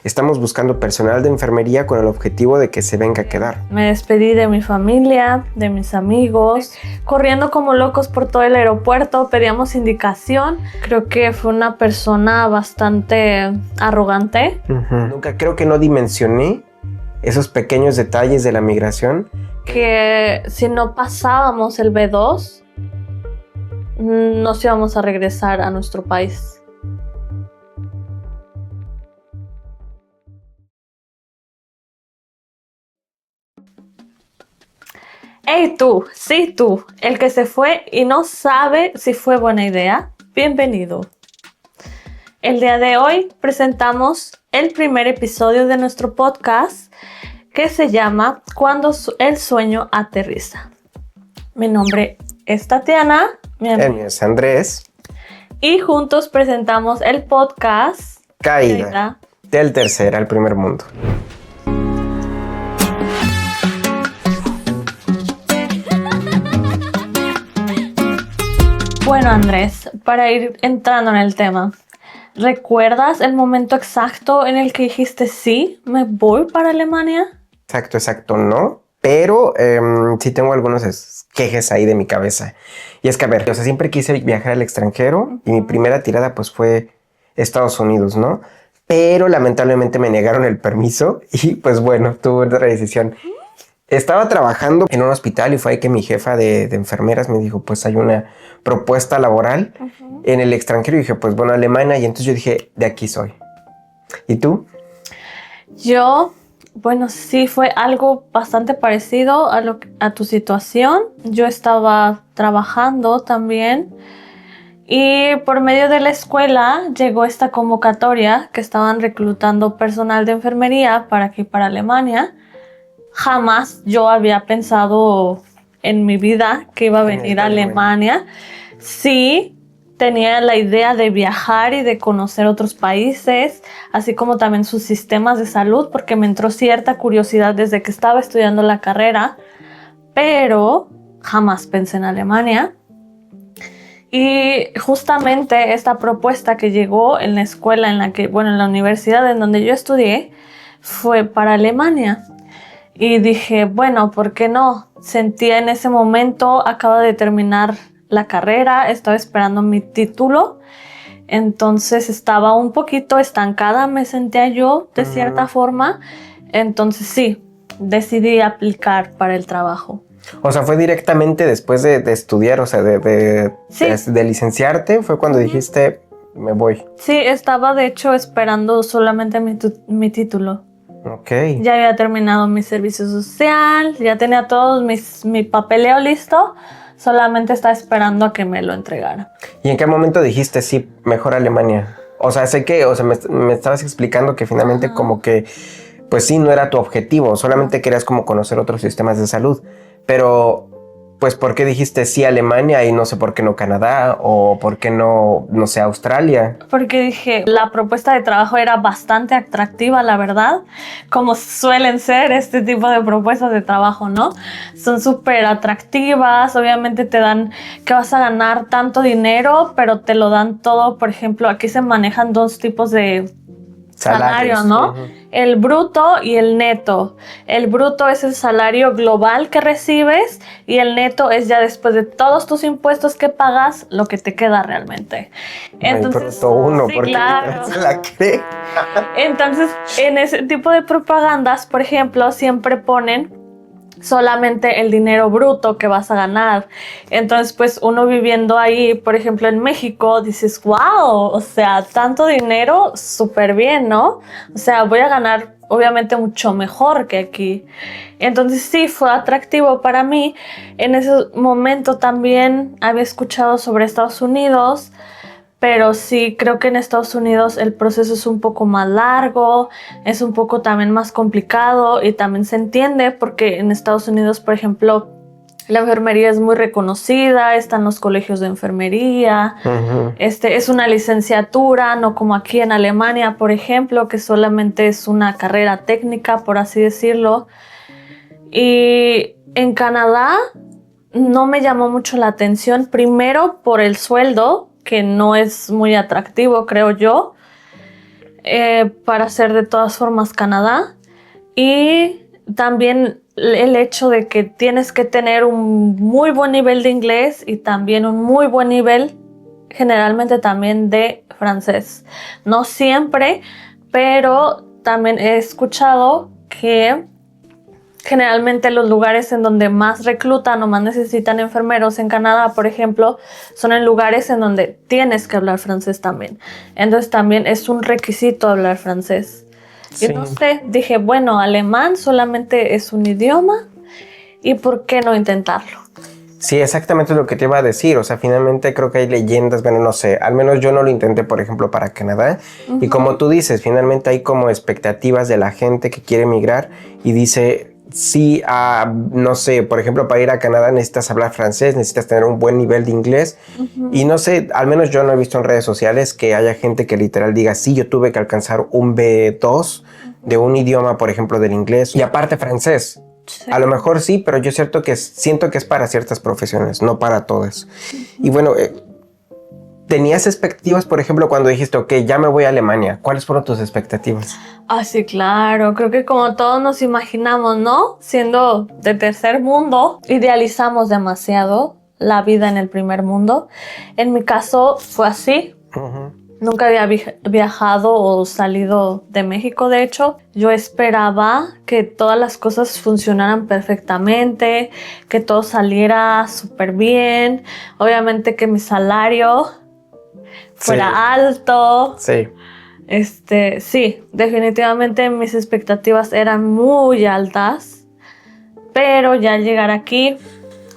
Estamos buscando personal de enfermería con el objetivo de que se venga a quedar. Me despedí de mi familia, de mis amigos, corriendo como locos por todo el aeropuerto, pedíamos indicación. Creo que fue una persona bastante arrogante. Nunca creo que no dimensioné esos pequeños detalles de la migración. Que si no pasábamos el B2, nos íbamos a regresar a nuestro país. ¡Hey tú! Sí tú, el que se fue y no sabe si fue buena idea. Bienvenido. El día de hoy presentamos el primer episodio de nuestro podcast que se llama Cuando el sueño aterriza. Mi nombre es Tatiana. El mío es Andrés. Y juntos presentamos el podcast Caída del tercer al primer mundo. Bueno, Andrés, para ir entrando en el tema, ¿recuerdas el momento exacto en el que dijiste sí, me voy para Alemania? Exacto, no. Pero sí tengo algunos quejes ahí de mi cabeza. Y es que, a ver, siempre quise viajar al extranjero y mi primera tirada pues fue Estados Unidos, ¿no? Pero lamentablemente me negaron el permiso y pues bueno, tuve otra decisión. Estaba trabajando en un hospital y fue ahí que mi jefa de enfermeras me dijo, pues hay una propuesta laboral en el extranjero. Y dije, pues bueno, Alemania. Y entonces yo dije, de aquí soy. ¿Y tú? Yo, bueno, sí fue algo bastante parecido a tu situación. Yo estaba trabajando también y por medio de la escuela llegó esta convocatoria que estaban reclutando personal de enfermería para Alemania. Jamás yo había pensado en mi vida que iba a venir a Alemania. Sí, tenía la idea de viajar y de conocer otros países, así como también sus sistemas de salud, porque me entró cierta curiosidad desde que estaba estudiando la carrera, pero jamás pensé en Alemania. Y justamente esta propuesta que llegó en la escuela en la universidad en donde yo estudié, fue para Alemania. Y dije, bueno, ¿por qué no? Sentía en ese momento, acaba de terminar la carrera, estaba esperando mi título, entonces estaba un poquito estancada, me sentía yo de cierta forma, entonces sí, decidí aplicar para el trabajo. O sea, fue directamente después de estudiar, o sea, de licenciarte, fue cuando dijiste, me voy. Sí, estaba de hecho esperando solamente mi título. Ok. Ya había terminado mi servicio social, ya tenía todo mi papeleo listo, solamente estaba esperando a que me lo entregara. ¿Y en qué momento dijiste sí, mejor Alemania? O sea, me estabas explicando que finalmente como que, pues sí, no era tu objetivo, solamente querías como conocer otros sistemas de salud, pero pues ¿por qué dijiste sí Alemania y no sé por qué no Canadá o por qué no sé, Australia? Porque dije, la propuesta de trabajo era bastante atractiva, la verdad, como suelen ser este tipo de propuestas de trabajo, ¿no? Son súper atractivas, obviamente te dan que vas a ganar tanto dinero, pero te lo dan todo. Por ejemplo, aquí se manejan dos tipos de salario, ¿no? El bruto y el neto. El bruto es el salario global que recibes y el neto es ya después de todos tus impuestos que pagas lo que te queda realmente. Entonces, sí, porque claro. Se la cree. Entonces, en ese tipo de propagandas, por ejemplo, siempre ponen solamente el dinero bruto que vas a ganar. Entonces, pues uno viviendo ahí, por ejemplo, en México, dices, wow, o sea, tanto dinero, súper bien, ¿no? O sea, voy a ganar obviamente mucho mejor que aquí. Entonces sí, fue atractivo para mí. En ese momento también había escuchado sobre Estados Unidos, pero sí, creo que en Estados Unidos el proceso es un poco más largo, es un poco también más complicado y también se entiende porque en Estados Unidos, por ejemplo, la enfermería es muy reconocida, están los colegios de enfermería, es una licenciatura, no como aquí en Alemania, por ejemplo, que solamente es una carrera técnica, por así decirlo. Y en Canadá no me llamó mucho la atención, primero por el sueldo, que no es muy atractivo, creo yo. para hacer de todas formas Canadá. Y también el hecho de que tienes que tener un muy buen nivel de inglés y también un muy buen nivel generalmente también de francés. No siempre, pero también he escuchado que generalmente los lugares en donde más reclutan o más necesitan enfermeros en Canadá, por ejemplo, son en lugares en donde tienes que hablar francés también. Entonces también es un requisito hablar francés. Sí. Y no sé, dije, bueno, alemán solamente es un idioma y ¿por qué no intentarlo? Sí, exactamente lo que te iba a decir. O sea, finalmente creo que hay leyendas, bueno, no sé, al menos yo no lo intenté, por ejemplo, para Canadá. Y como tú dices, finalmente hay como expectativas de la gente que quiere emigrar y dice, sí, no sé, por ejemplo, para ir a Canadá necesitas hablar francés, necesitas tener un buen nivel de inglés. Y no sé, al menos yo no he visto en redes sociales que haya gente que literal diga, sí, yo tuve que alcanzar un B2 de un idioma, por ejemplo, del inglés y aparte francés. Sí. A lo mejor sí, pero yo siento que es para ciertas profesiones, no para todas. Y bueno, ¿tenías expectativas, por ejemplo, cuando dijiste, ok, ya me voy a Alemania? ¿Cuáles fueron tus expectativas? Ah, sí, claro. Creo que como todos nos imaginamos, ¿no? Siendo de tercer mundo, idealizamos demasiado la vida en el primer mundo. En mi caso fue así. Nunca había viajado o salido de México, de hecho. Yo esperaba que todas las cosas funcionaran perfectamente, que todo saliera súper bien. Obviamente que mi salario fuera alto. Sí. Sí, definitivamente mis expectativas eran muy altas, pero ya al llegar aquí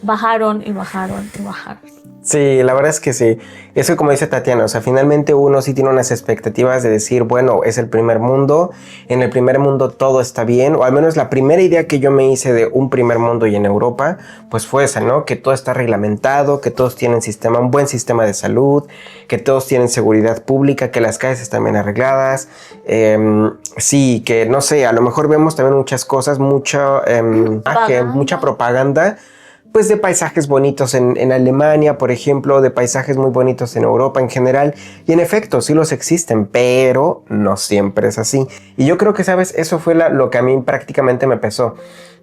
bajaron y bajaron y bajaron. Sí, la verdad es que sí. Eso como dice Tatiana, o sea, finalmente uno sí tiene unas expectativas de decir, bueno, es el primer mundo, en el primer mundo todo está bien, o al menos la primera idea que yo me hice de un primer mundo y en Europa, pues fue esa, ¿no? Que todo está reglamentado, que todos tienen un buen sistema de salud, que todos tienen seguridad pública, que las calles están bien arregladas, sí, que no sé, a lo mejor vemos también muchas cosas, mucha propaganda, pues de paisajes bonitos en Alemania, por ejemplo, de paisajes muy bonitos en Europa en general. Y en efecto, sí los existen, pero no siempre es así. Y yo creo que, ¿sabes? Eso fue lo que a mí prácticamente me pesó.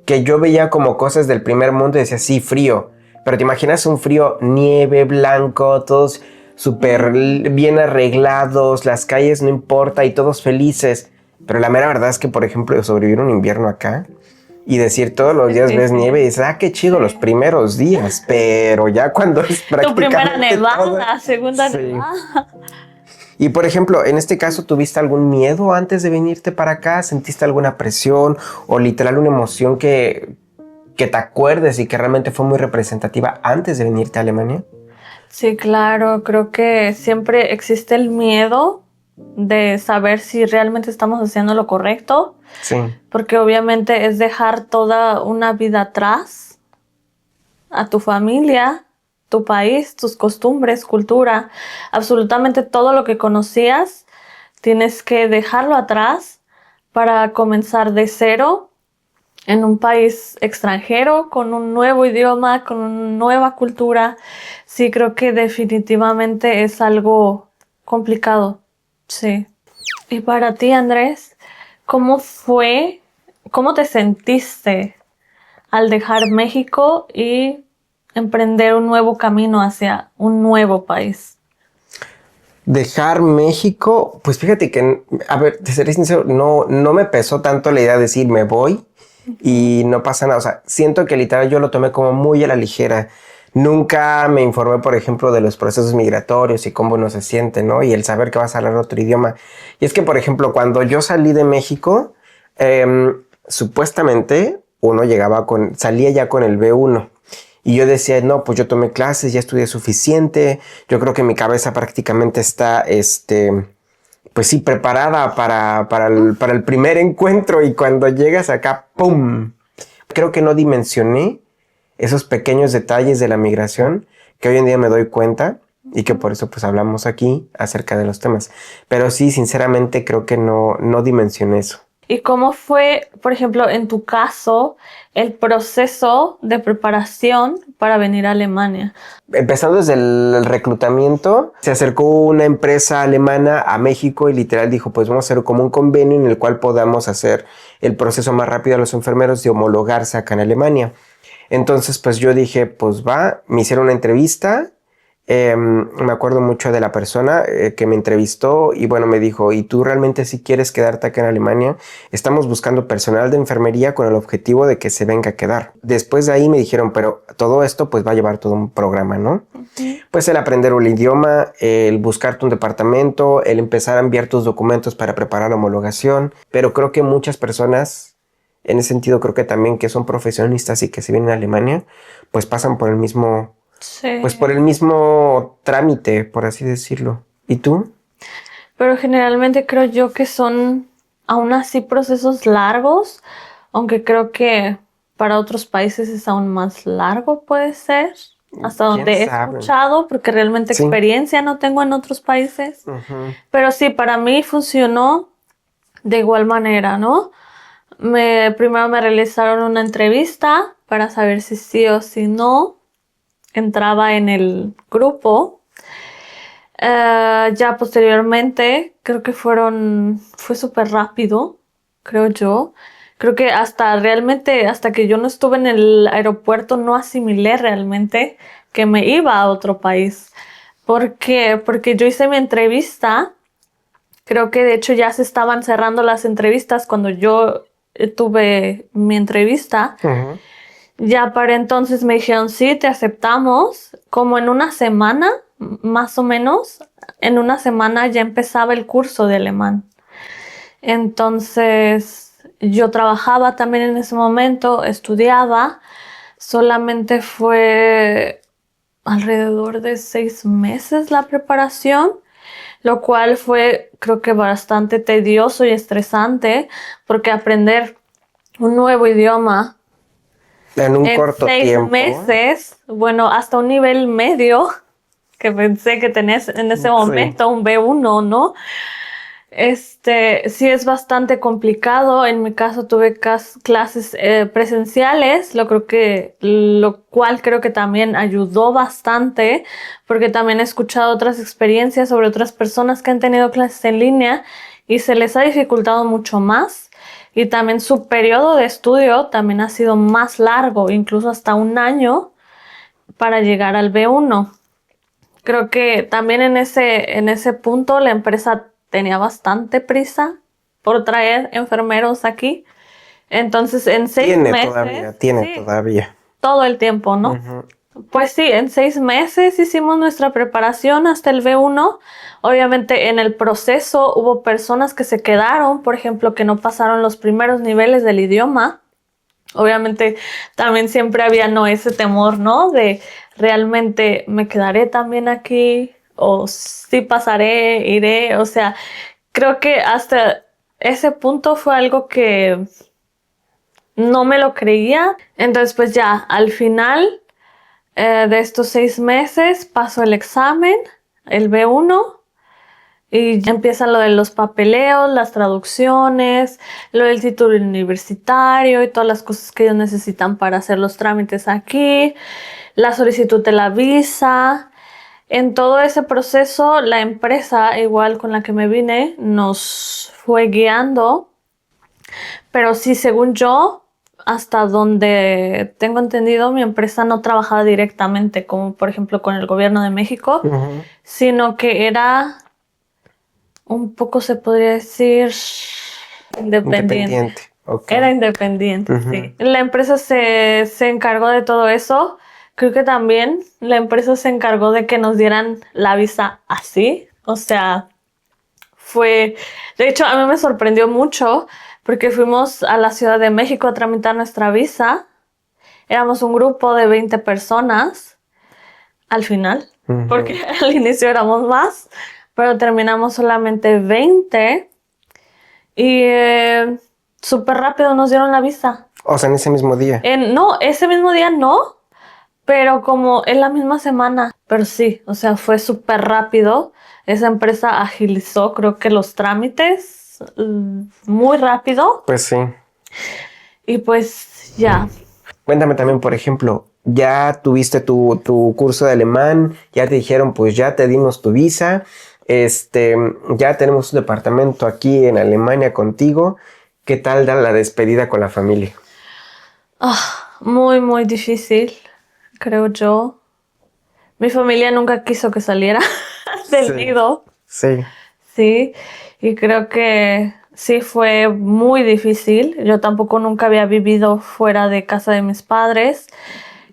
Que yo veía como cosas del primer mundo y decía, sí, frío. Pero te imaginas un frío, nieve, blanco, todos súper bien arreglados, las calles no importa y todos felices. Pero la mera verdad es que, por ejemplo, sobrevivir un invierno acá y decir todos los días ves nieve y dices, qué chido los primeros días, pero ya cuando es prácticamente tu primera nevada, todo, segunda nevada. Y por ejemplo, en este caso, ¿tuviste algún miedo antes de venirte para acá? ¿Sentiste alguna presión o literal una emoción que te acuerdes y que realmente fue muy representativa antes de venirte a Alemania? Sí, claro, creo que siempre existe el miedo de saber si realmente estamos haciendo lo correcto. Sí. Porque obviamente es dejar toda una vida atrás, a tu familia, tu país, tus costumbres, cultura, absolutamente todo lo que conocías, tienes que dejarlo atrás para comenzar de cero en un país extranjero, con un nuevo idioma, con una nueva cultura. Sí, creo que definitivamente es algo complicado. Sí. Y para ti, Andrés, ¿cómo fue? ¿Cómo te sentiste al dejar México y emprender un nuevo camino hacia un nuevo país? Dejar México, pues fíjate que, a ver, te seré sincero, no me pesó tanto la idea de decir me voy y no pasa nada. O sea, siento que literal yo lo tomé como muy a la ligera. Nunca me informé, por ejemplo, de los procesos migratorios y cómo uno se siente, ¿no? Y el saber que vas a hablar otro idioma. Y es que, por ejemplo, cuando yo salí de México, supuestamente uno salía ya con el B1. Y yo decía, no, pues yo tomé clases, ya estudié suficiente. Yo creo que mi cabeza prácticamente está, pues sí, preparada para el primer encuentro. Y cuando llegas acá, ¡pum! Creo que no dimensioné esos pequeños detalles de la migración que hoy en día me doy cuenta y que por eso pues hablamos aquí acerca de los temas. Pero sí, sinceramente creo que no dimensioné eso. ¿Y cómo fue, por ejemplo, en tu caso, el proceso de preparación para venir a Alemania. Empezando desde el reclutamiento, se acercó una empresa alemana a México y literal dijo, pues vamos a hacer como un convenio en el cual podamos hacer el proceso más rápido a los enfermeros de homologarse acá en Alemania. Entonces, pues yo dije, pues va, me hicieron una entrevista. Me acuerdo mucho de la persona que me entrevistó y bueno, me dijo, ¿y tú realmente sí quieres quedarte acá en Alemania? Estamos buscando personal de enfermería con el objetivo de que se venga a quedar. Después de ahí me dijeron, pero todo esto pues va a llevar todo un programa, ¿no? Pues el aprender el idioma, el buscarte un departamento, el empezar a enviar tus documentos para preparar la homologación, pero creo que muchas personas, en ese sentido creo que también que son profesionistas y que se vienen a Alemania, pues pasan por el mismo... Sí. Pues por el mismo trámite, por así decirlo. ¿Y tú? Pero generalmente creo yo que son aún así procesos largos, aunque creo que para otros países es aún más largo, puede ser, hasta donde he escuchado, porque realmente Sí. experiencia no tengo en otros países. Uh-huh. Pero sí, para mí funcionó de igual manera, ¿no? Primero me realizaron una entrevista para saber si sí o si no entraba en el grupo. Ya posteriormente, creo que fue súper rápido, creo yo. Creo que hasta que yo no estuve en el aeropuerto, no asimilé realmente que me iba a otro país. ¿Por qué? Porque yo hice mi entrevista. Creo que de hecho ya se estaban cerrando las entrevistas cuando yo tuve mi entrevista. Uh-huh. Ya para entonces me dijeron, sí, te aceptamos. Como en una semana, más o menos, en una semana ya empezaba el curso de alemán. Entonces yo trabajaba también en ese momento, estudiaba. Solamente fue alrededor de 6 meses la preparación, lo cual fue creo que bastante tedioso y estresante porque aprender un nuevo idioma en un corto 6 tiempo. meses, bueno, hasta un nivel medio, que pensé que tenés en ese momento un B1, ¿no? Sí es bastante complicado. En mi caso tuve clases presenciales, lo cual creo que también ayudó bastante, porque también he escuchado otras experiencias sobre otras personas que han tenido clases en línea y se les ha dificultado mucho más. Y también su periodo de estudio también ha sido más largo, incluso hasta un año para llegar al B1. Creo que también en ese punto la empresa tenía bastante prisa por traer enfermeros aquí. Entonces en 6 meses... Tiene todavía. Todo el tiempo, ¿no? Uh-huh. Pues sí, en 6 meses hicimos nuestra preparación hasta el B1. Obviamente en el proceso hubo personas que se quedaron, por ejemplo, que no pasaron los primeros niveles del idioma. Obviamente también siempre había ese temor, ¿no? De realmente me quedaré también aquí o sí pasaré, iré. O sea, creo que hasta ese punto fue algo que no me lo creía. Entonces pues ya al final de estos 6 meses paso el examen, el B1. Y ya empieza lo de los papeleos, las traducciones, lo del título universitario y todas las cosas que ellos necesitan para hacer los trámites aquí, la solicitud de la visa. En todo ese proceso, la empresa, igual con la que me vine, nos fue guiando. Pero sí, según yo, hasta donde tengo entendido, mi empresa no trabajaba directamente, como por ejemplo con el gobierno de México, Uh-huh. sino que era... un poco se podría decir independiente. Okay. Era independiente, Uh-huh. sí. La empresa se encargó de todo eso. Creo que también la empresa se encargó de que nos dieran la visa así. O sea, de hecho, a mí me sorprendió mucho porque fuimos a la Ciudad de México a tramitar nuestra visa. Éramos un grupo de 20 personas al final, Uh-huh. porque al inicio éramos más. Pero terminamos solamente 20 y súper rápido nos dieron la visa. O sea, en ese mismo día. No, ese mismo día no, pero como en la misma semana. Pero sí, o sea, fue súper rápido. Esa empresa agilizó, creo que los trámites muy rápido. Pues sí. Y pues ya. Cuéntame también, por ejemplo, ya tuviste tu curso de alemán, ya te dijeron, pues ya te dimos tu visa, ya tenemos un departamento aquí en Alemania contigo. ¿Qué tal da la despedida con la familia? Muy, muy difícil, creo yo. Mi familia nunca quiso que saliera del Sí. nido. Sí. Sí, y creo que sí fue muy difícil. Yo tampoco nunca había vivido fuera de casa de mis padres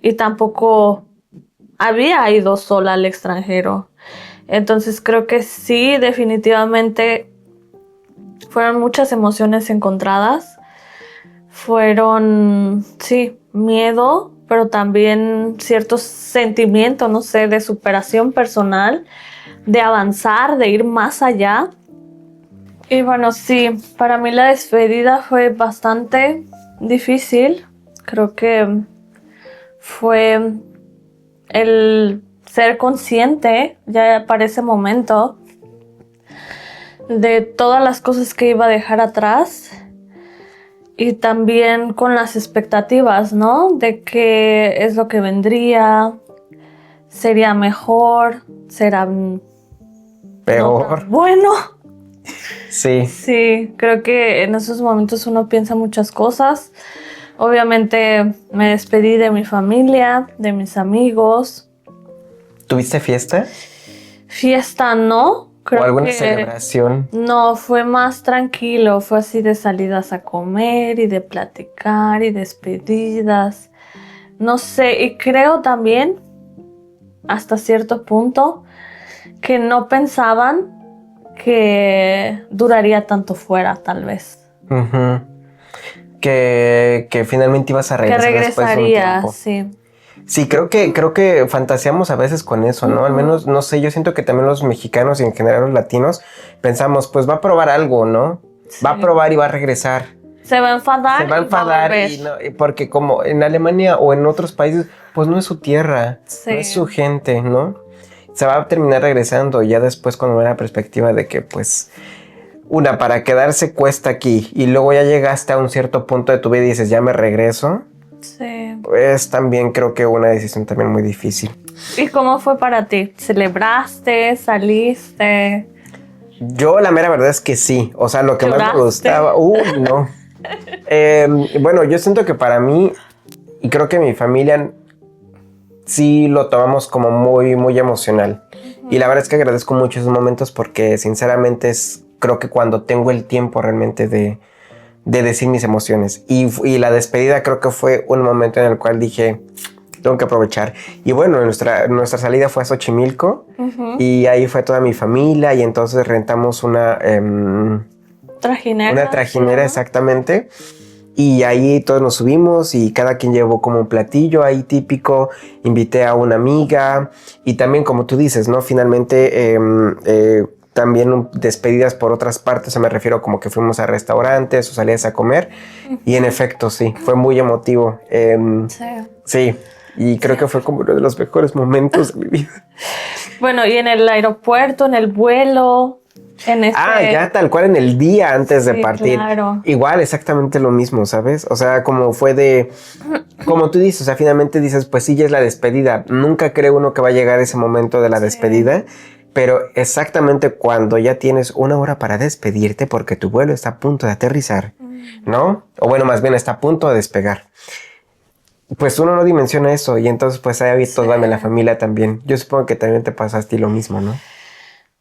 y tampoco había ido sola al extranjero. Entonces creo que sí, definitivamente fueron muchas emociones encontradas. Fueron, sí, miedo, pero también ciertos sentimientos, no sé, de superación personal, de avanzar, de ir más allá. Y bueno, sí, para mí la despedida fue bastante difícil. Creo que fue el ser consciente ya para ese momento de todas las cosas que iba a dejar atrás y también con las expectativas, ¿no? De qué es lo que vendría, sería mejor, será no Peor. tan bueno. Sí. Sí, creo que en esos momentos uno piensa muchas cosas. Obviamente me despedí de mi familia, de mis amigos. ¿Tuviste fiesta? Fiesta no, ¿O creo alguna que celebración? no, fue más tranquilo, fue así de salidas a comer y de platicar y despedidas. No sé, y creo también, hasta cierto punto, que no pensaban que duraría tanto fuera, tal vez. Ujú. Que finalmente ibas a Que regresar después de un regresaría, tiempo. sí. Sí, creo que fantaseamos a veces con eso, ¿no? Al menos, no sé, yo siento que también los mexicanos y en general los latinos pensamos, pues va a probar algo, ¿no? Va a Sí. probar y va a regresar. Se va a enfadar Se va a y va a enfadar volver. porque como en Alemania o en otros países, pues no es su tierra, Sí. no es su gente, ¿no? Se va a terminar regresando y ya después cuando ve la perspectiva de que pues para quedarse cuesta aquí y luego ya llegaste a un cierto punto de tu vida y dices, ya me regreso, Sí. pues también creo que una decisión también muy difícil. ¿Y cómo fue para ti? ¿Celebraste? ¿Saliste? Yo la mera verdad es que sí, o sea, lo que más me ¿Lloraste? gustaba, no. Bueno, yo siento que para mí, y creo que mi familia sí lo tomamos como muy, muy emocional. Y la verdad es que agradezco mucho esos momentos porque sinceramente creo que cuando tengo el tiempo realmente de decir mis emociones. Y la despedida creo que fue un momento en el cual dije, tengo que aprovechar. Y bueno, nuestra salida fue a Xochimilco y ahí fue toda mi familia y entonces rentamos una Trajinera. una trajinera exactamente. Y ahí todos nos subimos y cada quien llevó como un platillo ahí típico. Invité a una amiga y también como tú dices, ¿no? Finalmente también despedidas por otras partes, se me refiero como que fuimos a restaurantes o salidas a comer. Y en efecto, sí, fue muy emotivo. Sí. Sí, y creo que fue como uno de los mejores momentos de mi vida. Bueno, y en el aeropuerto, en el vuelo, en ese... Ya tal cual en el día antes de Sí, partir. claro. Igual, exactamente lo mismo, ¿sabes? O sea, como fue como tú dices, o sea, finalmente dices, pues sí, ya es la despedida. Nunca cree uno que va a llegar ese momento de la despedida, pero exactamente cuando ya tienes una hora para despedirte porque tu vuelo está a punto de aterrizar, ¿no? O bueno, más bien está a punto de despegar. Pues uno no dimensiona eso y entonces pues ahí había toda la familia también. Yo supongo que también te pasaste a ti lo mismo, ¿no?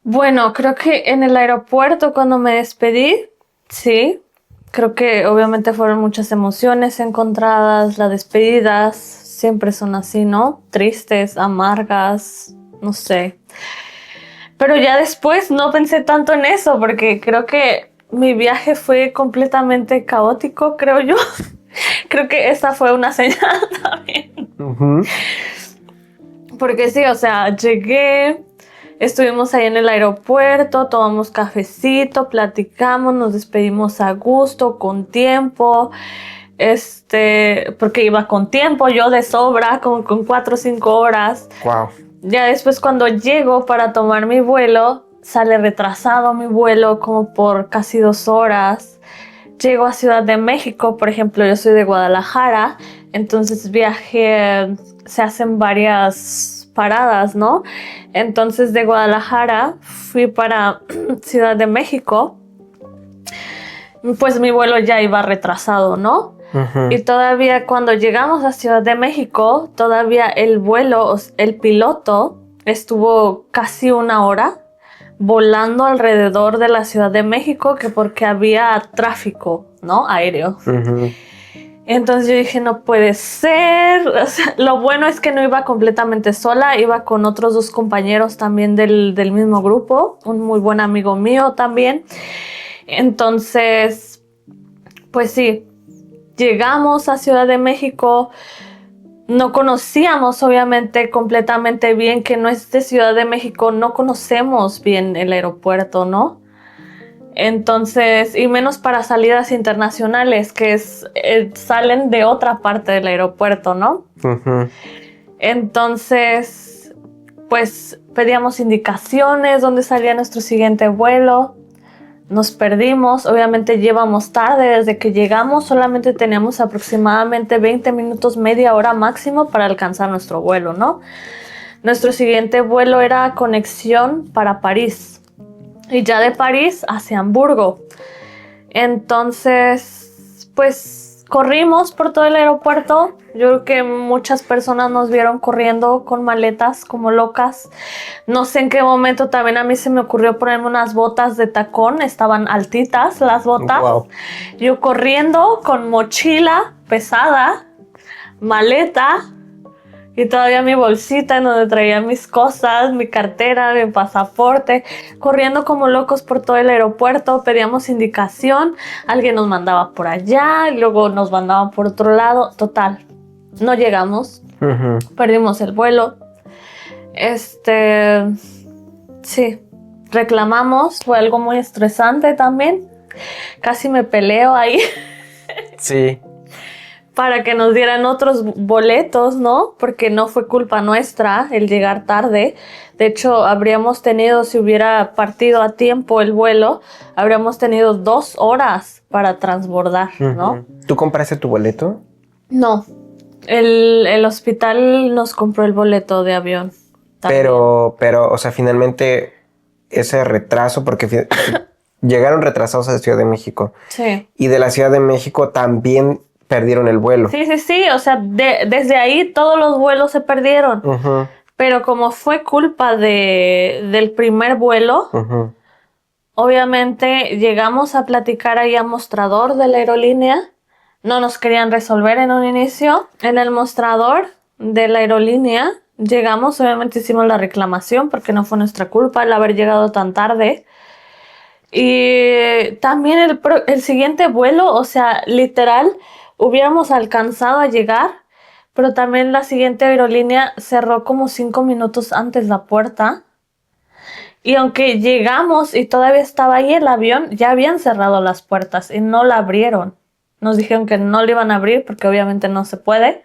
Bueno, creo que en el aeropuerto cuando me despedí, sí, creo que obviamente fueron muchas emociones encontradas, las despedidas siempre son así, ¿no? Tristes, amargas, no sé. Pero ya después no pensé tanto en eso porque creo que mi viaje fue completamente caótico, creo yo. Creo que esa fue una señal también. Porque sí, o sea, llegué, estuvimos ahí en el aeropuerto, tomamos cafecito, platicamos, nos despedimos a gusto, con tiempo, porque iba con tiempo, yo de sobra, como con 4 o 5 horas. Wow. Ya después cuando llego para tomar mi vuelo, sale retrasado mi vuelo como por casi 2 horas. Llego a Ciudad de México, por ejemplo, yo soy de Guadalajara, Entonces se hacen varias paradas, ¿no? Entonces de Guadalajara fui para Ciudad de México, pues mi vuelo ya iba retrasado, ¿no? Y todavía cuando llegamos a Ciudad de México, todavía el piloto estuvo casi 1 hora volando alrededor de la Ciudad de México, que porque había tráfico, ¿no? Aéreo. Entonces yo dije, no puede ser. O sea, lo bueno es que no iba completamente sola, iba con otros 2 compañeros también del mismo grupo, un muy buen amigo mío también. Entonces, pues sí, llegamos a Ciudad de México. No conocíamos obviamente completamente bien, que no es de Ciudad de México, no conocemos bien el aeropuerto, ¿no? Entonces, y menos para salidas internacionales, que salen de otra parte del aeropuerto, ¿no? Entonces, pues pedíamos indicaciones, dónde salía nuestro siguiente vuelo. Nos perdimos, obviamente llevamos tarde, desde que llegamos solamente teníamos aproximadamente 20 minutos, media hora máximo para alcanzar nuestro vuelo, ¿no? Nuestro siguiente vuelo era conexión para París y ya de París hacia Hamburgo. Entonces, pues corrimos por todo el aeropuerto. Yo creo que muchas personas nos vieron corriendo con maletas como locas. No sé en qué momento también a mí se me ocurrió ponerme unas botas de tacón. Estaban altitas las botas. Wow. Yo corriendo con mochila pesada, maleta y todavía mi bolsita en donde traía mis cosas, mi cartera, mi pasaporte, corriendo como locos por todo el aeropuerto. Pedíamos indicación, alguien nos mandaba por allá y luego nos mandaban por otro lado. Total, no llegamos, perdimos el vuelo. Sí, reclamamos, fue algo muy estresante también. Casi me peleo ahí. Sí. Para que nos dieran otros boletos, ¿no? Porque no fue culpa nuestra el llegar tarde. De hecho, habríamos tenido, si hubiera partido a tiempo el vuelo, habríamos tenido 2 horas para transbordar, ¿no? ¿Tú compraste tu boleto? No, el hospital nos compró el boleto de avión. También. Pero, o sea, finalmente ese retraso, porque llegaron retrasados a Ciudad de México. Sí. Y de la Ciudad de México también perdieron el vuelo. Sí, o sea, desde ahí todos los vuelos se perdieron. Pero como fue culpa del primer vuelo, obviamente llegamos a platicar ahí a mostrador de la aerolínea. No nos querían resolver en un inicio. En el mostrador de la aerolínea llegamos, obviamente hicimos la reclamación porque no fue nuestra culpa el haber llegado tan tarde. Y también el siguiente vuelo, o sea, literal, hubiéramos alcanzado a llegar, pero también la siguiente aerolínea cerró como 5 minutos antes la puerta. Y aunque llegamos y todavía estaba ahí el avión, ya habían cerrado las puertas y no la abrieron. Nos dijeron que no le iban a abrir porque obviamente no se puede.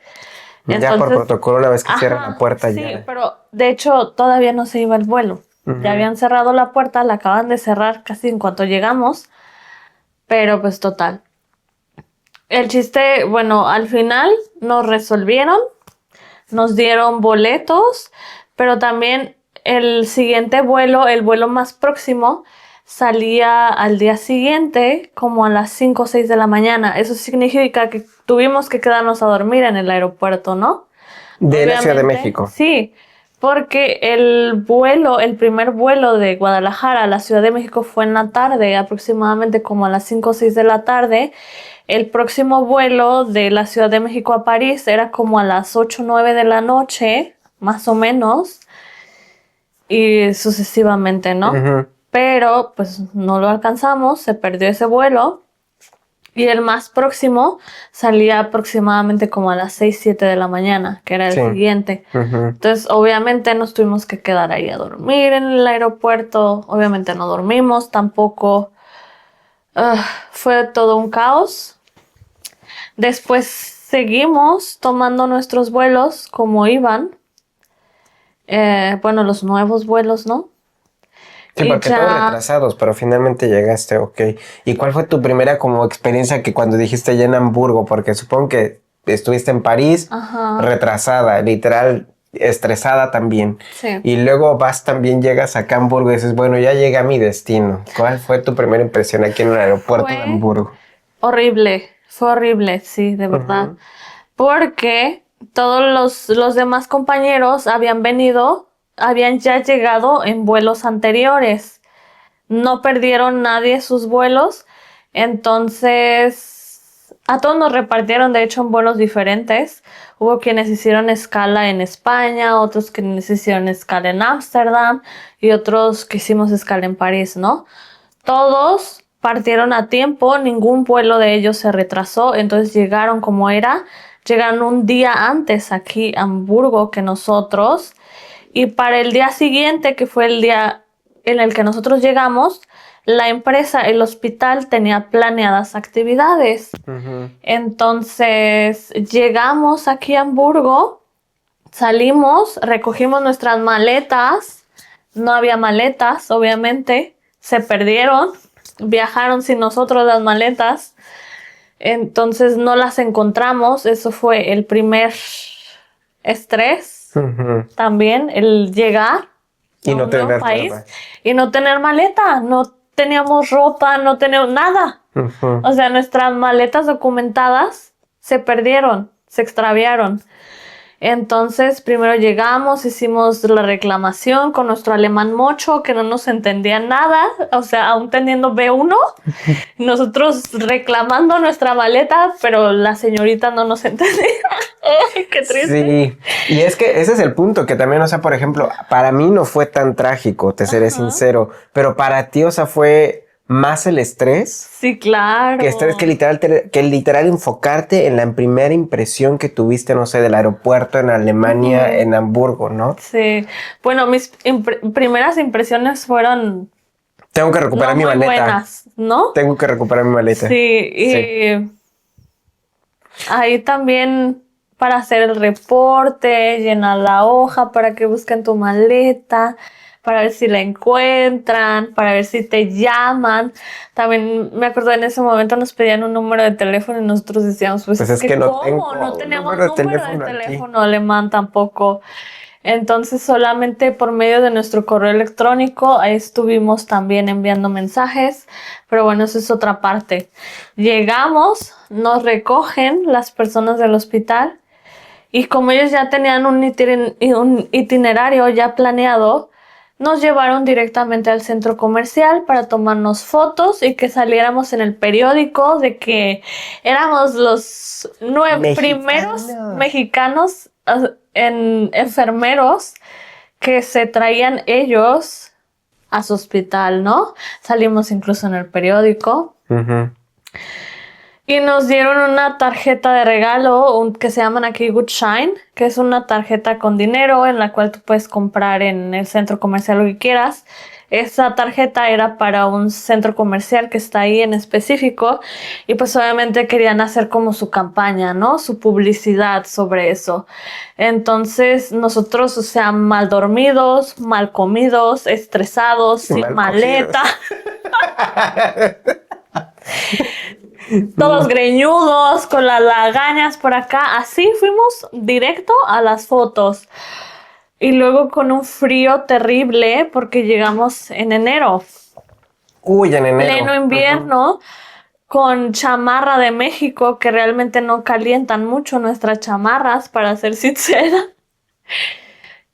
Entonces, ya por protocolo, una vez que cierran la puerta sí, ya. Sí, pero de hecho todavía no se iba el vuelo. Ya habían cerrado la puerta, la acaban de cerrar casi en cuanto llegamos. Pero pues total. El chiste, bueno, al final nos resolvieron, nos dieron boletos, pero también el siguiente vuelo, el vuelo más próximo, salía al día siguiente como a las 5 o 6 de la mañana. Eso significa que tuvimos que quedarnos a dormir en el aeropuerto, ¿no? De la Ciudad de México. Sí, porque el primer vuelo de Guadalajara a la Ciudad de México fue en la tarde, aproximadamente como a las 5 o 6 de la tarde. El próximo vuelo de la Ciudad de México a París era como a las 8 o 9 de la noche, más o menos, y sucesivamente, ¿no? Pero pues no lo alcanzamos, se perdió ese vuelo. Y el más próximo salía aproximadamente como a las 6, 7 de la mañana, que era el siguiente. Entonces, obviamente nos tuvimos que quedar ahí a dormir en el aeropuerto. Obviamente no dormimos tampoco. Fue todo un caos. Después seguimos tomando nuestros vuelos como iban. Bueno, los nuevos vuelos, ¿no? Sí, porque todos retrasados, pero finalmente llegaste, ok. ¿Y cuál fue tu primera como experiencia que cuando dijiste ya en Hamburgo? Porque supongo que estuviste en París, Ajá. retrasada, literal, estresada también. Sí. Y luego llegas a Hamburgo y dices, bueno, ya llegué a mi destino. ¿Cuál fue tu primera impresión aquí en el aeropuerto de Fue Hamburgo? fue horrible, sí, de verdad. Ujú. Porque todos los demás compañeros habían ya llegado en vuelos anteriores. No perdieron nadie sus vuelos. Entonces, a todos nos repartieron, de hecho, en vuelos diferentes. Hubo quienes hicieron escala en España, otros quienes hicieron escala en Ámsterdam y otros que hicimos escala en París, ¿no? Todos partieron a tiempo, ningún vuelo de ellos se retrasó, entonces llegaron como era. Llegaron un día antes aquí a Hamburgo que nosotros. Y para el día siguiente, que fue el día en el que nosotros llegamos, la empresa, el hospital tenía planeadas actividades. Ujú. Entonces llegamos aquí a Hamburgo, salimos, recogimos nuestras maletas. No había maletas, obviamente. Se perdieron. Viajaron sin nosotros las maletas. Entonces no las encontramos. Eso fue el primer estrés. Ujú. También el llegar Y a no un nuevo tener país nada. y no tener maleta. No teníamos ropa, no teníamos nada. Ujú. O sea, nuestras maletas documentadas se perdieron, se extraviaron. Entonces, primero llegamos, hicimos la reclamación con nuestro alemán mocho, que no nos entendía nada, o sea, aún teniendo B1, nosotros reclamando nuestra maleta, pero la señorita no nos entendía. ¡Ay, qué triste! Sí, y es que ese es el punto, que también, o sea, por ejemplo, para mí no fue tan trágico, te seré Ajá. sincero, pero para ti, o sea, fue más el estrés. Sí, claro. Que estrés que literal enfocarte en la primera impresión que tuviste, no sé, del aeropuerto en Alemania, Ujú. en Hamburgo, ¿no? Sí. Bueno, mis primeras impresiones fueron Tengo que recuperar no mi muy maleta. buenas, ¿no? Tengo que recuperar mi maleta. Sí, y Sí. ahí también para hacer el reporte, llenar la hoja para que busquen tu maleta, para ver si la encuentran, para ver si te llaman. También me acuerdo en ese momento nos pedían un número de teléfono y nosotros decíamos, pues es que no ¿cómo? tengo No un tenemos número de número de teléfono aquí. teléfono alemán tampoco. Entonces solamente por medio de nuestro correo electrónico ahí estuvimos también enviando mensajes, pero bueno, eso es otra parte. Llegamos, nos recogen las personas del hospital y como ellos ya tenían un itinerario ya planeado, nos llevaron directamente al centro comercial para tomarnos fotos y que saliéramos en el periódico de que éramos los primeros mexicanos enfermeros que se traían ellos a su hospital, ¿no? Salimos incluso en el periódico. Ujú. Y nos dieron una tarjeta de regalo que se llaman aquí Gutschein, que es una tarjeta con dinero en la cual tú puedes comprar en el centro comercial lo que quieras. Esa tarjeta era para un centro comercial que está ahí en específico y pues obviamente querían hacer como su campaña, ¿no? Su publicidad sobre eso. Entonces nosotros, o sea, mal dormidos, mal comidos, estresados, sin mal maleta. Todos greñudos, con las lagañas por acá. Así fuimos directo a las fotos. Y luego con un frío terrible porque llegamos en enero. Uy, en enero. Pleno invierno, con chamarra de México, que realmente no calientan mucho nuestras chamarras, para ser sincera.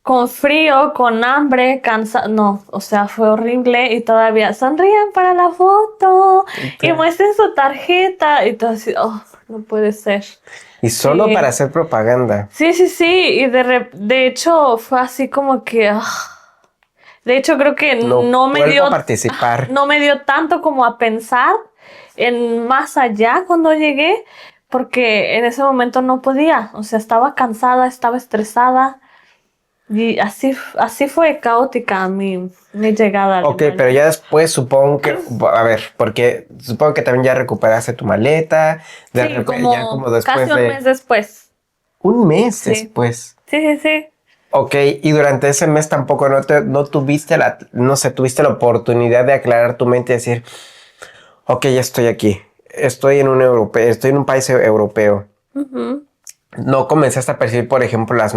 Con frío, con hambre, cansado. No, o sea, fue horrible y todavía sonrían para la foto y muestren su tarjeta y todo así, oh, no puede ser. Y solo Sí. para hacer propaganda. Sí, y de hecho fue así como que, de hecho creo que no me vuelvo dio, a participar. no me dio tanto como a pensar en más allá cuando llegué, porque en ese momento no podía, o sea, estaba cansada, estaba estresada. Y así fue caótica mi llegada a Ok, Alemania. pero ya después supongo que, a ver, porque supongo que también ya recuperaste tu maleta. Sí, ya como después casi un mes después. Un mes Sí. después. Sí. Ok, y durante ese mes tampoco no tuviste tuviste la oportunidad de aclarar tu mente y decir, ok, ya estoy aquí, estoy en un país europeo. Ujú. no comenzaste a percibir, por ejemplo, los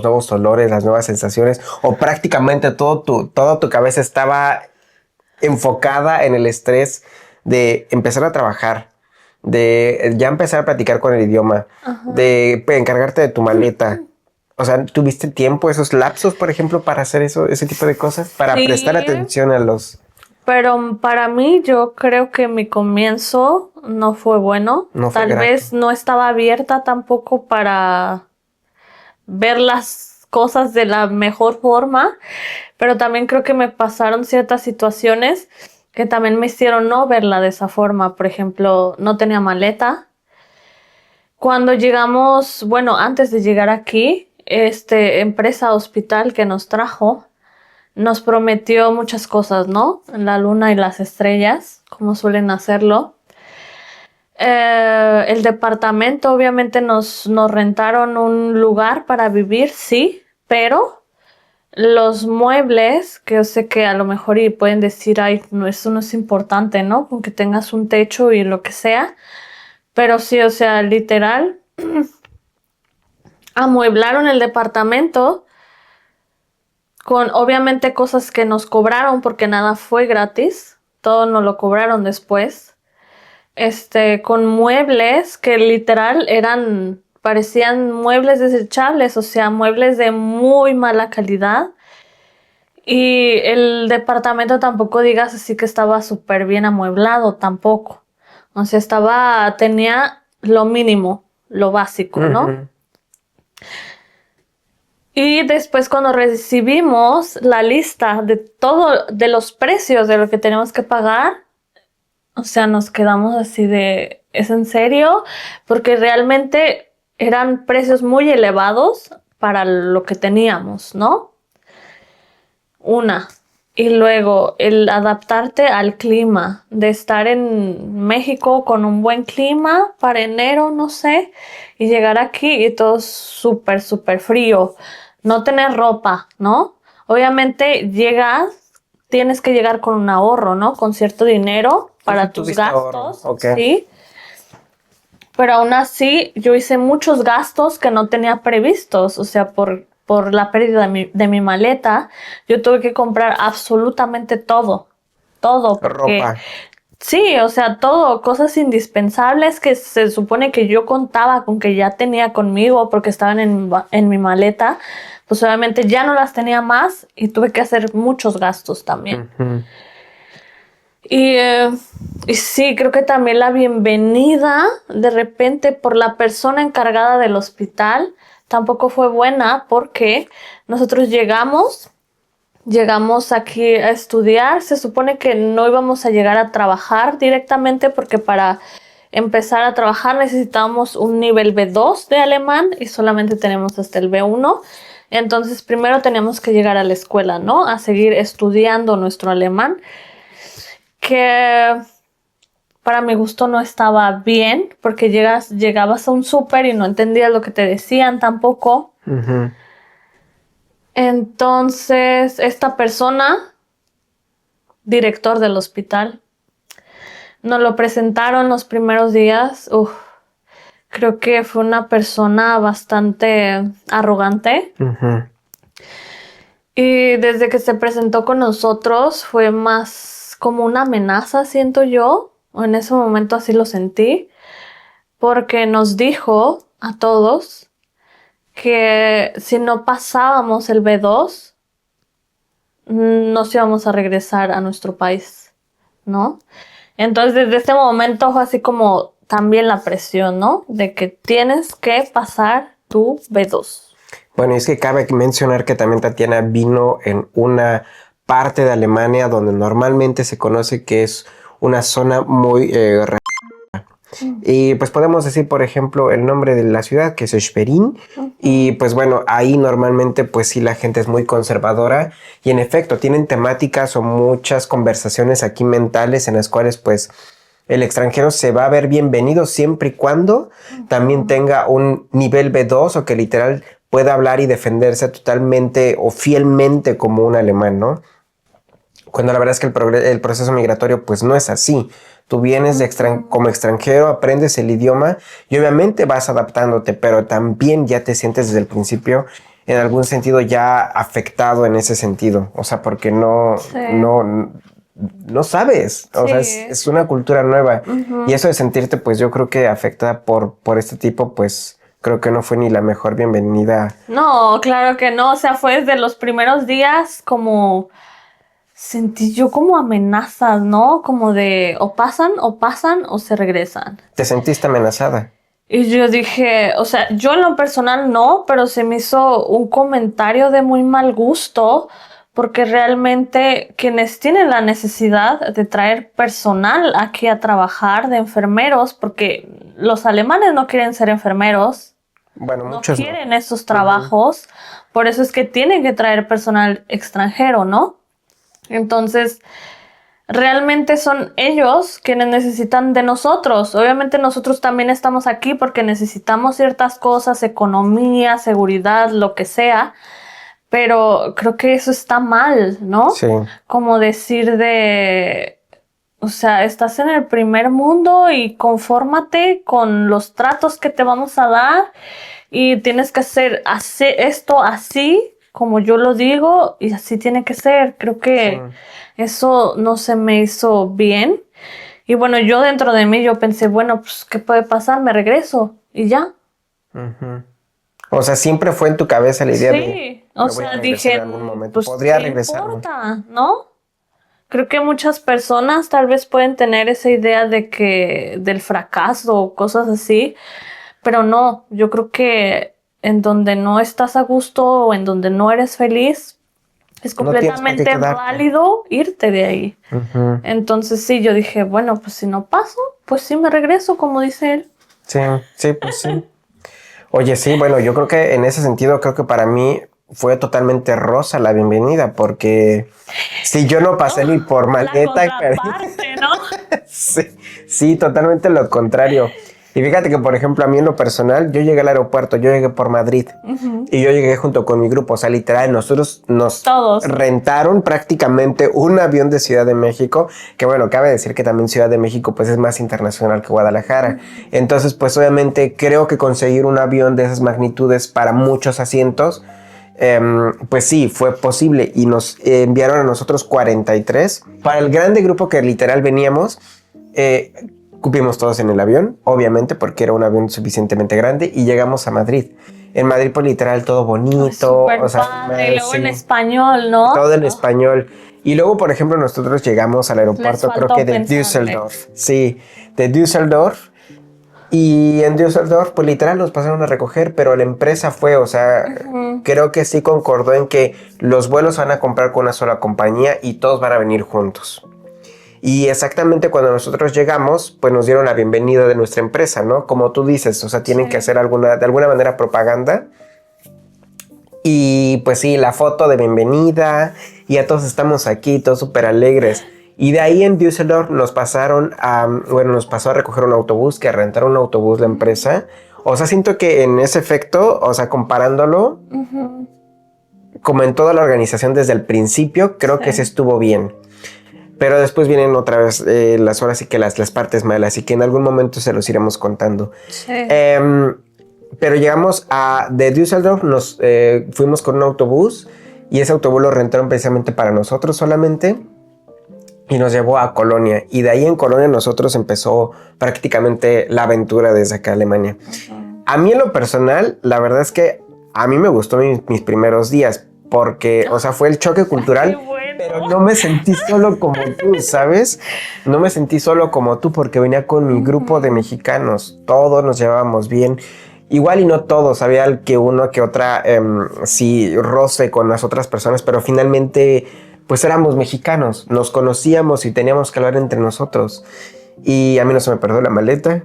nuevos olores, las nuevas sensaciones, o prácticamente toda tu cabeza estaba enfocada en el estrés de empezar a trabajar, de ya empezar a platicar con el idioma, de encargarte de tu maleta? O sea, ¿tuviste tiempo, esos lapsos, por ejemplo, para hacer ese tipo de cosas? Para Sí, prestar atención a los... pero para mí yo creo que mi comienzo no fue bueno. No fue Tal grato. vez no estaba abierta tampoco para ver las cosas de la mejor forma, pero también creo que me pasaron ciertas situaciones que también me hicieron no verla de esa forma. Por ejemplo, no tenía maleta. Cuando llegamos, bueno, antes de llegar aquí, empresa hospital que nos trajo, nos prometió muchas cosas, ¿no? La luna y las estrellas, como suelen hacerlo. El departamento, obviamente, nos rentaron un lugar para vivir, sí, pero los muebles, que yo sé que a lo mejor y pueden decir, ay, no, eso no es importante, ¿no? Con que tengas un techo y lo que sea. Pero sí, o sea, literal, amueblaron el departamento con obviamente cosas que nos cobraron porque nada fue gratis. Todo nos lo cobraron después. Con muebles que literal parecían muebles desechables, o sea, muebles de muy mala calidad. Y el departamento tampoco digas así que estaba súper bien amueblado, tampoco. O sea, tenía lo mínimo, lo básico, ¿no? Y después cuando recibimos la lista de todo, de los precios de lo que tenemos que pagar, o sea, nos quedamos así de, ¿es en serio? Porque realmente eran precios muy elevados para lo que teníamos, ¿no? Una. Y luego el adaptarte al clima, de estar en México con un buen clima para enero, no sé, y llegar aquí y todo súper, súper frío. No tener ropa, ¿no? Obviamente tienes que llegar con un ahorro, ¿no? Con cierto dinero para tus gastos, Okay. ¿sí? Pero aún así yo hice muchos gastos que no tenía previstos, o sea, por la pérdida de mi maleta, yo tuve que comprar absolutamente todo, porque Ropa. sí, o sea, todo, cosas indispensables que se supone que yo contaba con que ya tenía conmigo porque estaban en mi maleta, pues obviamente ya no las tenía más y tuve que hacer muchos gastos también. Y sí, creo que también la bienvenida de repente por la persona encargada del hospital tampoco fue buena porque nosotros llegamos aquí a estudiar. Se supone que no íbamos a llegar a trabajar directamente porque para empezar a trabajar necesitábamos un nivel B2 de alemán y solamente tenemos hasta el B1. Entonces primero teníamos que llegar a la escuela, ¿no? A seguir estudiando nuestro alemán, que para mi gusto no estaba bien porque llegabas a un súper y no entendías lo que te decían tampoco. Entonces, esta persona, director del hospital, nos lo presentaron los primeros días. Creo que fue una persona bastante arrogante. Y desde que se presentó con nosotros fue más como una amenaza, siento yo. O en ese momento así lo sentí. Porque nos dijo a todos que si no pasábamos el B2, nos íbamos a regresar a nuestro país, ¿no? Entonces desde ese momento fue así como también la presión, ¿no? De que tienes que pasar tu B2. Bueno, y es que cabe mencionar que también Tatiana vino en una parte de Alemania donde normalmente se conoce que es una zona muy... Y pues podemos decir, por ejemplo, el nombre de la ciudad, que es Schwerin. Y pues bueno, ahí normalmente pues sí la gente es muy conservadora. Y en efecto, tienen temáticas o muchas conversaciones aquí mentales en las cuales pues el extranjero se va a ver bienvenido siempre y cuando también tenga un nivel B2 o que literal pueda hablar y defenderse totalmente o fielmente como un alemán, ¿no? Cuando la verdad es que el proceso migratorio pues no es así. Tú vienes como extranjero, aprendes el idioma y obviamente vas adaptándote, pero también ya te sientes desde el principio en algún sentido ya afectado en ese sentido. O sea, porque no sabes. O sea, es una cultura nueva. Y eso de sentirte, pues yo creo que afectada por este tipo, pues creo que no fue ni la mejor bienvenida. No, claro que no. O sea, fue desde los primeros días como... Sentí yo como amenazas, ¿no? Como de o pasan o se regresan. ¿Te sentiste amenazada? Y yo dije, o sea, yo en lo personal no, pero se me hizo un comentario de muy mal gusto porque realmente quienes tienen la necesidad de traer personal aquí a trabajar de enfermeros, porque los alemanes no quieren ser enfermeros, bueno, no muchos quieren esos trabajos, por eso es que tienen que traer personal extranjero, ¿no? Entonces, realmente son ellos quienes necesitan de nosotros. Obviamente nosotros también estamos aquí porque necesitamos ciertas cosas, economía, seguridad, lo que sea. Pero creo que eso está mal, ¿no? Sí. Como decir o sea, estás en el primer mundo y confórmate con los tratos que te vamos a dar y tienes que hacer esto así como yo lo digo y así tiene que ser. Creo que eso no se me hizo bien. Y bueno, yo dentro de mí yo pensé, bueno, pues, ¿qué puede pasar? Me regreso y ya. O sea, siempre fue en tu cabeza la idea de... Sí, o sea, dije, en algún momento. pues, Podría ¿qué regresar. importa? ¿No? Creo que muchas personas tal vez pueden tener esa idea de que del fracaso o cosas así, pero no, yo creo que en donde no estás a gusto o en donde no eres feliz, es completamente válido irte de ahí. Entonces sí, yo dije, bueno, pues si no paso, pues sí me regreso, como dice él. Sí, pues sí. Oye, sí, bueno, yo creo que en ese sentido, creo que para mí fue totalmente rosa la bienvenida, porque si yo no pasé ni por maleta, ¿no? sí, totalmente lo contrario. Y fíjate que, por ejemplo, a mí en lo personal, yo llegué al aeropuerto, yo llegué por Madrid y yo llegué junto con mi grupo, o sea, literal, nosotros nos rentaron prácticamente un avión de Ciudad de México, que bueno, cabe decir que también Ciudad de México pues es más internacional que Guadalajara. Entonces, pues obviamente creo que conseguir un avión de esas magnitudes para muchos asientos, pues sí, fue posible y nos enviaron a nosotros 43. Para el grande grupo que literal veníamos, cupimos todos en el avión, obviamente, porque era un avión suficientemente grande y llegamos a Madrid. En Madrid, pues literal, todo bonito. O sea, padre, y luego en español, ¿no? Todo en español. Y luego, por ejemplo, nosotros llegamos al aeropuerto, creo que de Düsseldorf. Sí, de Düsseldorf. Y en Düsseldorf, pues literal, nos pasaron a recoger, pero la empresa fue, o sea, creo que sí concordó en que los vuelos van a comprar con una sola compañía y todos van a venir juntos. Y exactamente cuando nosotros llegamos, pues nos dieron la bienvenida de nuestra empresa, ¿no? Como tú dices, o sea, tienen que hacer de alguna manera propaganda. Y pues sí, la foto de bienvenida, y ya todos estamos aquí, todos súper alegres. Y de ahí en Düsseldorf nos pasó a recoger un autobús, que a rentar un autobús la empresa. O sea, siento que en ese efecto, o sea, comparándolo, como en toda la organización desde el principio, creo que se estuvo bien. Pero después vienen otra vez las horas y que las partes malas, y que en algún momento se los iremos contando. Sí. Pero llegamos de Düsseldorf, nos fuimos con un autobús, y ese autobús lo rentaron precisamente para nosotros solamente, y nos llevó a Colonia. Y de ahí en Colonia nosotros empezó prácticamente la aventura desde acá a Alemania. A mí en lo personal, la verdad es que a mí me gustó mis primeros días, porque, o sea, fue el choque cultural. Pero no me sentí solo como tú, ¿sabes? No me sentí solo como tú porque venía con mi grupo de mexicanos. Todos nos llevábamos bien. Igual y no todos, había que uno que otra sí roce con las otras personas, pero finalmente pues éramos mexicanos, nos conocíamos y teníamos que hablar entre nosotros. Y a mí no se me perdió la maleta.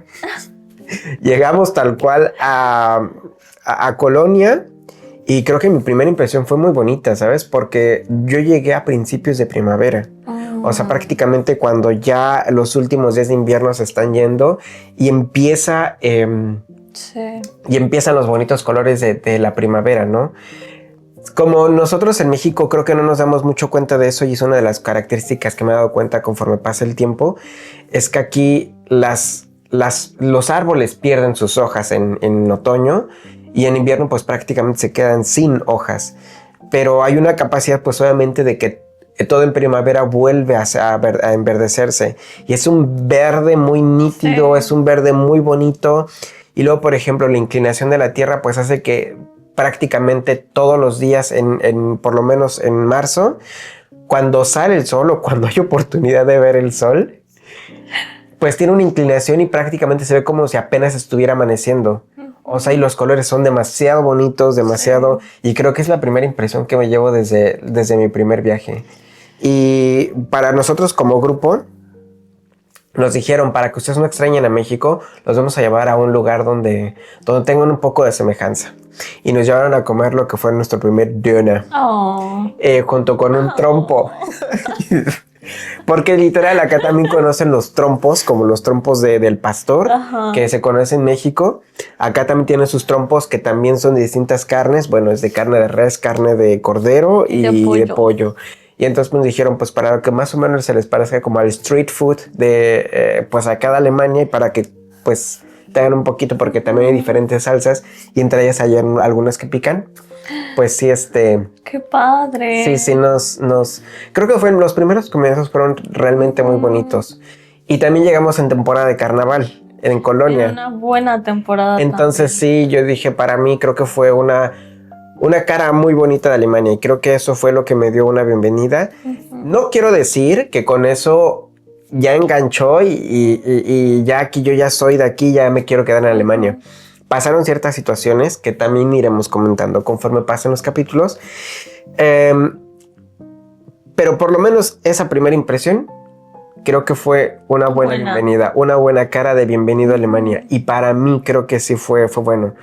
Llegamos tal cual a Colonia. Y creo que mi primera impresión fue muy bonita, ¿sabes? Porque yo llegué a principios de primavera. O sea, prácticamente cuando ya los últimos días de invierno se están yendo y empieza... y empiezan los bonitos colores de la primavera, ¿no? Como nosotros en México creo que no nos damos mucho cuenta de eso y es una de las características que me he dado cuenta conforme pasa el tiempo, es que aquí los árboles pierden sus hojas en otoño y en invierno pues prácticamente se quedan sin hojas. Pero hay una capacidad pues obviamente de que todo en primavera vuelve a enverdecerse y es un verde muy nítido, Sí. es un verde muy bonito y luego por ejemplo la inclinación de la tierra pues hace que prácticamente todos los días por lo menos en marzo, cuando sale el sol o cuando hay oportunidad de ver el sol, pues tiene una inclinación y prácticamente se ve como si apenas estuviera amaneciendo. O sea, y los colores son demasiado bonitos, demasiado... Sí. Y creo que es la primera impresión que me llevo desde mi primer viaje. Y para nosotros como grupo, nos dijeron, para que ustedes no extrañen a México, los vamos a llevar a un lugar donde tengan un poco de semejanza. Y nos llevaron a comer lo que fue nuestro primer dinner. Junto con un trompo. Porque literal acá también conocen los trompos, como los trompos del pastor, que se conoce en México. Acá también tienen sus trompos que también son de distintas carnes. Bueno, es de carne de res, carne de cordero y de pollo. Y entonces nos dijeron, pues para que más o menos se les parezca como al street food de pues acá de Alemania y para que pues tengan un poquito porque también hay diferentes salsas y entre ellas hay algunas que pican. Pues sí, ¡Qué padre! Sí, creo que los primeros comienzos fueron realmente muy bonitos. Y también llegamos en temporada de carnaval, en Colonia. En una buena temporada. Entonces también. Sí, yo dije, para mí creo que fue una cara muy bonita de Alemania y creo que eso fue lo que me dio una bienvenida. No quiero decir que con eso ya enganchó y ya aquí yo ya soy de aquí, ya me quiero quedar en Alemania. Pasaron ciertas situaciones que también iremos comentando conforme pasen los capítulos. Pero por lo menos esa primera impresión creo que fue una buena bienvenida, una buena cara de bienvenido a Alemania. Y para mí creo que sí fue bueno.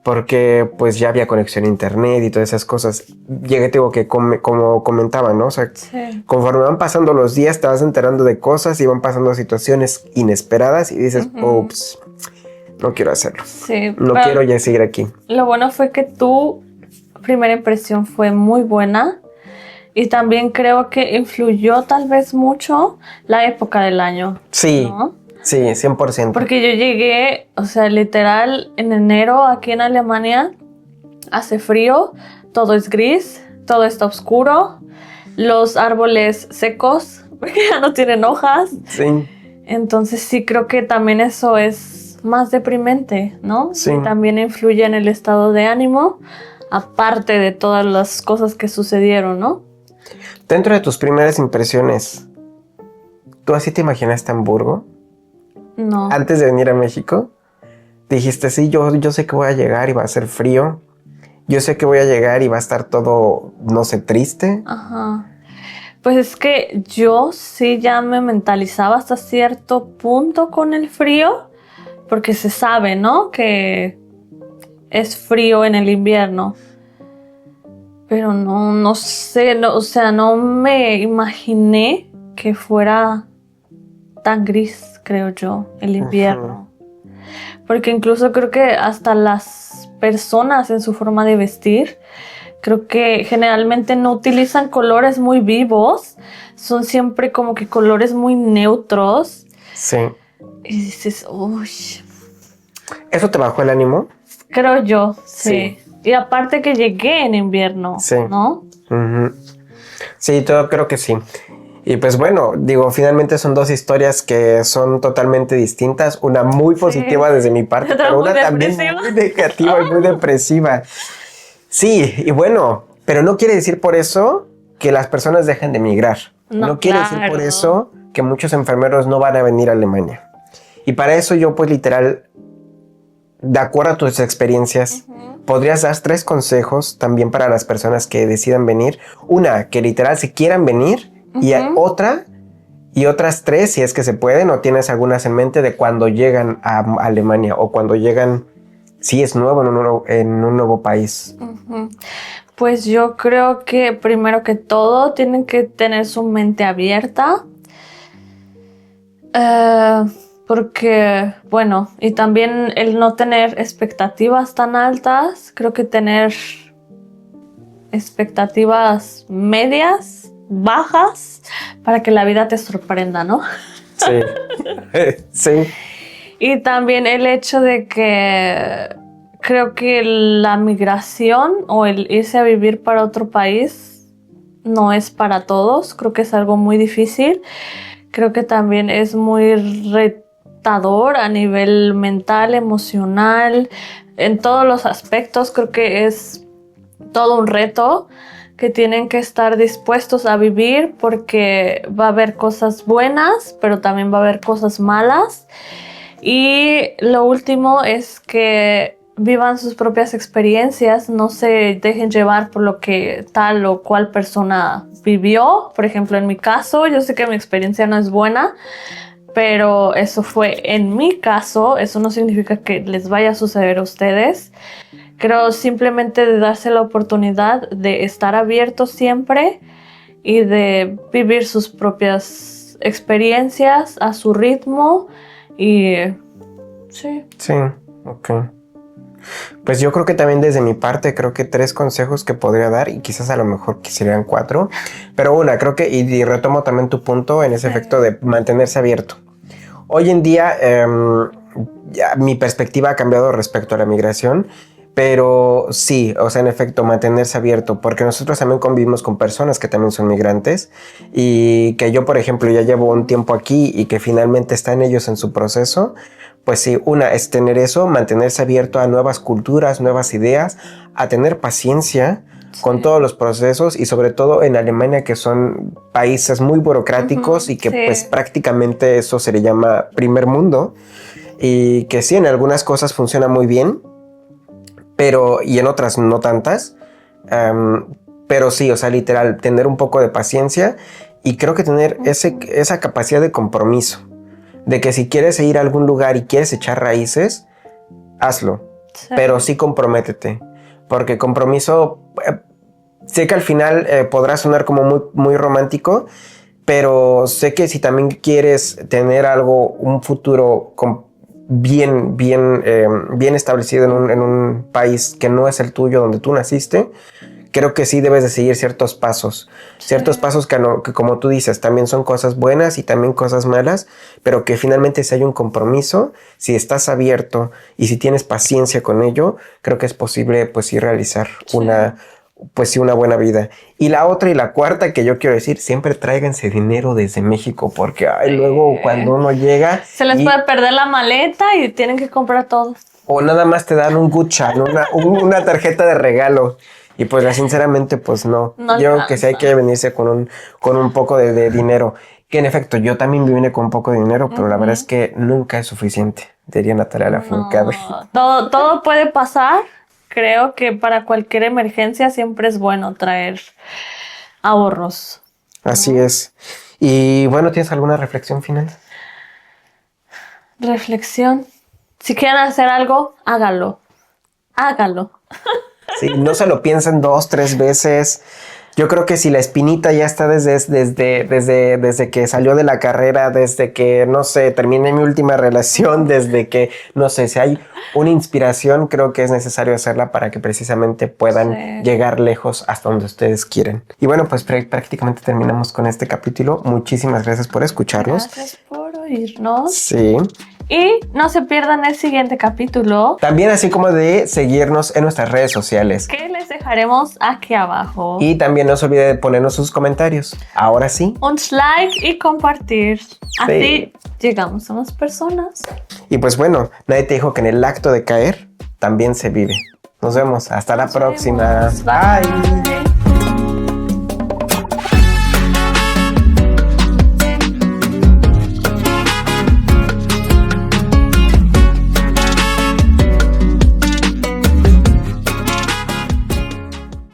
Porque pues ya había conexión a internet y todas esas cosas. Llegué, digo, que como comentaba, ¿no? O sea, conforme van pasando los días te vas enterando de cosas y van pasando situaciones inesperadas y dices, ups, no quiero hacerlo. Sí, no quiero ya seguir aquí. Lo bueno fue que tu primera impresión fue muy buena y también creo que influyó tal vez mucho la época del año. Sí, ¿no? Sí, 100%. Porque yo llegué, o sea, literal, en enero aquí en Alemania, hace frío, todo es gris, todo está oscuro, los árboles secos, porque ya no tienen hojas. Sí. Entonces sí creo que también eso es más deprimente, ¿no? Sí. Y también influye en el estado de ánimo, aparte de todas las cosas que sucedieron, ¿no? Dentro de tus primeras impresiones, ¿tú así te imaginaste Hamburgo? No. Antes de venir a México, dijiste, sí, yo sé que voy a llegar y va a ser frío. Yo sé que voy a llegar y va a estar todo, no sé, triste. Ajá. Pues es que yo sí ya me mentalizaba hasta cierto punto con el frío, porque se sabe, ¿no? Que es frío en el invierno. Pero no sé, o sea, no me imaginé que fuera tan gris, creo yo, el invierno. Porque incluso creo que hasta las personas en su forma de vestir, creo que generalmente no utilizan colores muy vivos, son siempre como que colores muy neutros. Sí. Y dices, uy. ¿Eso te bajó el ánimo? Creo yo, sí. Y aparte que llegué en invierno, ¿no? Sí, creo que sí. Y pues bueno, digo, finalmente son dos historias que son totalmente distintas. Una muy positiva desde mi parte, pero una también muy negativa y muy depresiva. Sí, y bueno, pero no quiere decir por eso que las personas dejen de emigrar. No quiere decir por eso que muchos enfermeros no van a venir a Alemania. Y para eso yo pues literal, de acuerdo a tus experiencias, podrías dar 3 consejos también para las personas que decidan venir. Una, que literal si quieran venir, y otras 3, si es que se pueden, o tienes algunas en mente de cuando llegan a Alemania o cuando llegan, si es nuevo en un nuevo país. Pues yo creo que primero que todo tienen que tener su mente abierta. Porque, bueno, y también el no tener expectativas tan altas, creo que tener expectativas medias, bajas, para que la vida te sorprenda, ¿no? Sí. Sí. Y también el hecho de que creo que la migración o el irse a vivir para otro país no es para todos. Creo que es algo muy difícil. Creo que también es muy retador a nivel mental, emocional, en todos los aspectos. Creo que es todo un reto que tienen que estar dispuestos a vivir, porque va a haber cosas buenas, pero también va a haber cosas malas. Y lo último es que vivan sus propias experiencias, no se dejen llevar por lo que tal o cual persona vivió. Por ejemplo, en mi caso, yo sé que mi experiencia no es buena, pero eso fue en mi caso. Eso no significa que les vaya a suceder a ustedes. Creo simplemente de darse la oportunidad de estar abiertos siempre y de vivir sus propias experiencias a su ritmo. Y sí. Sí, ok. Pues yo creo que también desde mi parte, creo que 3 consejos que podría dar, y quizás a lo mejor quisieran 4, pero creo que, y retomo también tu punto en ese efecto de mantenerse abierto. Hoy en día, ya mi perspectiva ha cambiado respecto a la migración, pero sí, o sea, en efecto, mantenerse abierto, porque nosotros también convivimos con personas que también son migrantes, y que yo, por ejemplo, ya llevo un tiempo aquí y que finalmente están ellos en su proceso. Pues sí, es tener eso, mantenerse abierto a nuevas culturas, nuevas ideas, a tener paciencia con todos los procesos, y sobre todo en Alemania, que son países muy burocráticos y que pues prácticamente eso se le llama primer mundo, y que sí, en algunas cosas funciona muy bien, pero y en otras no tantas, pero sí, o sea, literal, tener un poco de paciencia, y creo que tener esa capacidad de compromiso, de que si quieres ir a algún lugar y quieres echar raíces, hazlo, pero sí comprométete, porque compromiso, sé que al final podrá sonar como muy, muy romántico, pero sé que si también quieres tener algo, un futuro bien establecido en un país que no es el tuyo, donde tú naciste, creo que sí debes de seguir ciertos pasos. Ciertos pasos que como tú dices, también son cosas buenas y también cosas malas, pero que finalmente si hay un compromiso, si estás abierto y si tienes paciencia con ello, creo que es posible pues sí realizar una buena vida. Y la otra y la cuarta que yo quiero decir, siempre tráiganse dinero desde México, porque luego cuando uno llega... Se les puede perder la maleta y tienen que comprar todo. O nada más te dan un Gutschein, una tarjeta de regalo. Y pues sinceramente pues no. Yo creo que sí hay que venirse con un poco de dinero. Que en efecto yo también vine con un poco de dinero, pero la verdad es que nunca es suficiente, diría Natalia Lafourcade. Todo puede pasar. Creo que para cualquier emergencia siempre es bueno traer ahorros. Así es. Y bueno, ¿tienes alguna reflexión final? Reflexión. Si quieren hacer algo, hágalo. Hágalo. Sí, no se lo piensen 2, 3 veces. Yo creo que si la espinita ya está desde que salió de la carrera, desde que, no sé, terminé mi última relación, desde que, no sé, si hay una inspiración, creo que es necesario hacerla para que precisamente puedan llegar lejos hasta donde ustedes quieren. Y bueno, pues prácticamente terminamos con este capítulo. Muchísimas gracias por escucharnos. Gracias por oírnos. Sí. Y no se pierdan el siguiente capítulo. También así como de seguirnos en nuestras redes sociales, que les dejaremos aquí abajo. Y también no se olvide de ponernos sus comentarios. Ahora sí. Un like y compartir. Así llegamos a más personas. Y pues bueno, nadie te dijo que en el acto de caer también se vive. Nos vemos. Hasta la próxima. Bye.